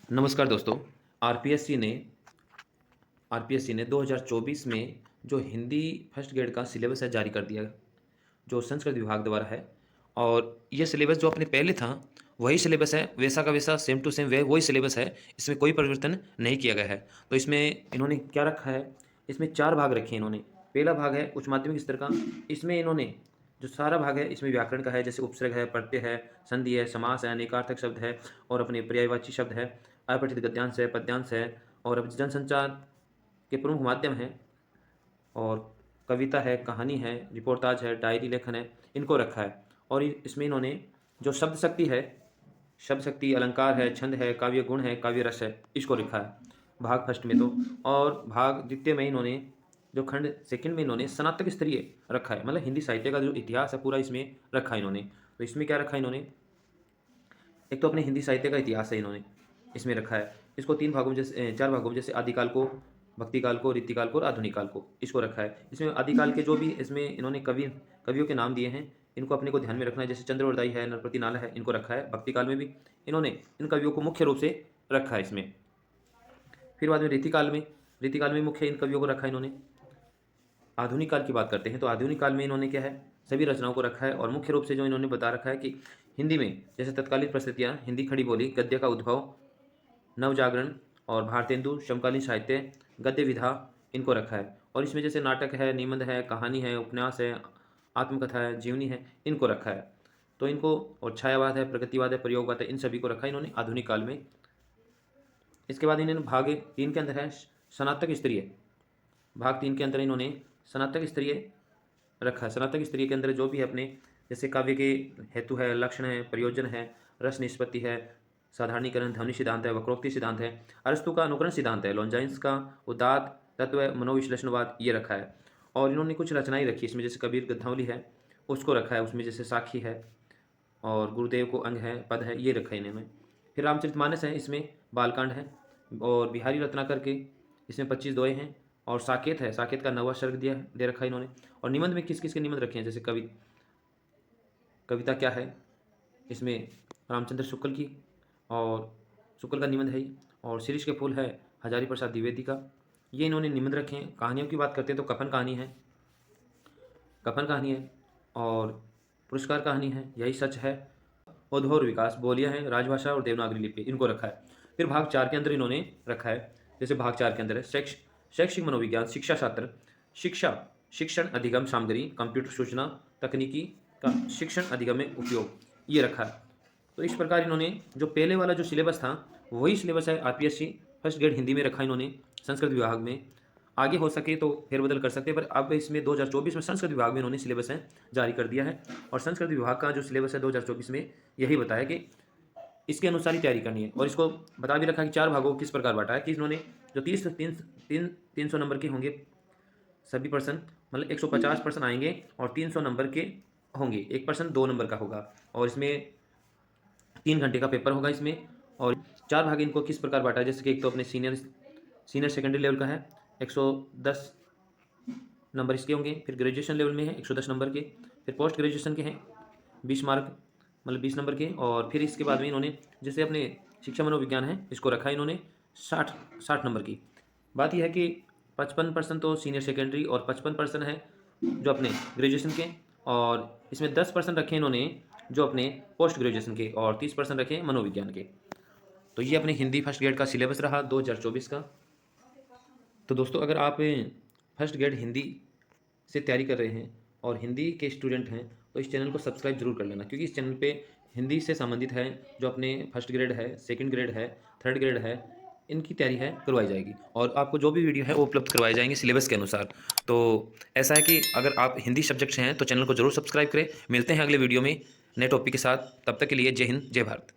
नमस्कार दोस्तों। आरपीएससी ने आरपीएससी ने 2024 में जो हिंदी फर्स्ट ग्रेड का सिलेबस है जारी कर दिया, जो संस्कृत विभाग द्वारा है। और ये सिलेबस जो अपने पहले था वही सिलेबस है, वैसा का वैसा सेम टू सेम वे वही सिलेबस है। इसमें कोई परिवर्तन नहीं किया गया है। तो इसमें इन्होंने क्या रखा है, इसमें 4 भाग रखे हैं इन्होंने। पहला भाग है उच्च माध्यमिक स्तर का। इसमें इन्होंने जो सारा भाग है इसमें व्याकरण का है, जैसे उपसर्ग है, प्रत्यय है, संधि है, समास है, अनेकार्थक शब्द है और अपने पर्यायवाची शब्द है, अपठित गद्यांश है, पद्यांश है और अब जनसंचार के प्रमुख माध्यम हैं और कविता है, कहानी है, रिपोर्टाज है, डायरी लेखन है, इनको रखा है। और इसमें इन्होंने जो शब्द शक्ति है, शब्द शक्ति, अलंकार है, छंद है, काव्य गुण है, काव्य रस है, इसको रखा है भाग फर्स्ट में। तो और भाग द्वितीय में इन्होंने जो खंड सेकंड में इन्होंने स्नातक स्तरीय रखा है, मतलब हिंदी साहित्य का जो इतिहास है पूरा इसमें रखा है इन्होंने। तो इसमें क्या रखा है इन्होंने, एक तो अपने हिंदी साहित्य का इतिहास है इन्होंने इसमें रखा है। इसको 3 भागों में, जैसे 4 भागों में, जैसे आदिकाल को, भक्तिकाल को, रीतिकाल को और आधुनिक काल को, इसको रखा है। इसमें आदिकाल के जो भी इसमें इन्होंने कवियों के नाम दिए हैं, इनको अपने को ध्यान में रखना है। जैसे चंद्रवरदाई है, नरपति नाला है, इनको रखा है। भक्तिकाल में भी इन्होंने इन कवियों को मुख्य रूप से रखा है इसमें। फिर बाद में रीतिकाल में मुख्य इन कवियों को रखा है इन्होंने। आधुनिक काल की बात करते हैं तो आधुनिक काल में इन्होंने क्या है, सभी रचनाओं को रखा है। और मुख्य रूप से जो इन्होंने बता रखा है कि हिंदी में जैसे तत्कालीन परिस्थितियाँ, हिंदी खड़ी बोली, गद्य का उद्भव, नवजागरण और भारतेंदु, समकालीन साहित्य, गद्य विधा, इनको रखा है। और इसमें जैसे नाटक है, निबंध है, कहानी है, उपन्यास है, आत्मकथा है, जीवनी है, इनको रखा है। तो इनको, और छायावाद है, प्रगतिवाद है, प्रयोगवाद है, इन सभी को रखा है इन्होंने आधुनिक काल में। इसके बाद इन्होंने भाग 3 के अंदर है स्नातक स्तरीय। भाग 3 के अंदर इन्होंने स्नातक स्तरीय रखा है। स्नातक स्तरीय के अंदर जो भी है अपने, जैसे काव्य के हेतु है, लक्षण है, प्रयोजन है, रस निष्पत्ति है, साधारणीकरण, ध्वनि सिद्धांत है, वक्रोक्ति सिद्धांत है, अरस्तु का अनुकरण सिद्धांत है, लॉन्जाइन्स का उदात्त तत्व, मनोविश्लेषणवाद, ये रखा है। और इन्होंने कुछ रचनाएं रखी इसमें, जैसे कबीर गद्यावली है उसको रखा है। उसमें जैसे साखी है और गुरुदेव को अंग है, पद है, ये रखा है इन्होंने। फिर रामचरितमानस है, इसमें बालकांड है। और बिहारी रत्नाकर के इसमें 25 दोहे हैं। और साकेत है, साकेत का 9वां सर्ग दिया दे रखा है इन्होंने। और निबंध में किस किस के निबंध रखे हैं, जैसे कविता क्या है, इसमें रामचंद्र शुक्ल की, और शुक्ल का निबंध है ये। और शिरीष के फूल है हजारी प्रसाद द्विवेदी का, ये इन्होंने निबंध रखे हैं। कहानियों की बात करते हैं तो कफन कहानी है और पुरस्कार कहानी है, यही सच है, उद्भव और विकास, बोलियाँ हैं, राजभाषा और देवनागरी लिपि, इनको रखा है। फिर भाग 4 के अंदर इन्होंने रखा है, जैसे भाग 4 के अंदर है शैक्षिक मनोविज्ञान, शिक्षा शास्त्र, शिक्षा शिक्षण अधिगम सामग्री, कंप्यूटर सूचना तकनीकी का शिक्षण अधिगम में उपयोग, ये रखा है। तो इस प्रकार इन्होंने जो पहले वाला जो सिलेबस था वही सिलेबस है आरपीएससी फर्स्ट ग्रेड हिंदी में रखा इन्होंने संस्कृत विभाग में। आगे हो सके तो फेरबदल कर सकते हैं, पर अब इसमें 2024 में संस्कृत विभाग में इन्होंने सिलेबस है जारी कर दिया है। और संस्कृत विभाग का जो सिलेबस है 2024 में यही बताया कि इसके अनुसार ही तैयारी करनी है। और इसको बता भी रखा कि 4 भागों को किस प्रकार बांटा है, कि इन्होंने जो 300 नंबर के होंगे सभी पर्सन, मतलब 150 पर्सन आएंगे और 300 नंबर के होंगे, 1 पर्सन 2 नंबर का होगा। और इसमें 3 घंटे का पेपर होगा इसमें। और 4 भाग इनको किस प्रकार बांटा है, जैसे कि एक तो अपने सीनियर सेकेंडरी लेवल का है, 110 नंबर इसके होंगे। फिर ग्रेजुएशन लेवल में है 110 नंबर के। फिर पोस्ट ग्रेजुएशन के हैं 20 मार्क, मतलब 20 नंबर के। और फिर इसके बाद में इन्होंने जैसे अपने शिक्षा मनोविज्ञान है इसको रखा है इन्होंने 60 नंबर की। बात यह है कि 55% तो सीनियर सेकेंडरी और 55% है जो अपने ग्रेजुएशन के। और इसमें 10% रखे इन्होंने जो अपने पोस्ट ग्रेजुएशन के, और 30% रखे मनोविज्ञान के। तो ये अपने हिंदी फर्स्ट ग्रेड का सिलेबस रहा 2024 का। तो दोस्तों, अगर आप फर्स्ट ग्रेड हिंदी से तैयारी कर रहे हैं और हिंदी के स्टूडेंट हैं तो इस चैनल को सब्सक्राइब जरूर कर लेना, क्योंकि इस चैनल पे हिंदी से संबंधित है जो अपने फर्स्ट ग्रेड है, सेकंड ग्रेड है, थर्ड ग्रेड है, इनकी तैयारी है करवाई जाएगी। और आपको जो भी वीडियो है वो उपलब्ध करवाए जाएंगे सिलेबस के अनुसार। तो ऐसा है कि अगर आप हिंदी सब्जेक्ट से हैं तो चैनल को जरूर सब्सक्राइब करें। मिलते हैं अगले वीडियो में नए टॉपिक के साथ, तब तक के लिए जय हिंद, जय भारत।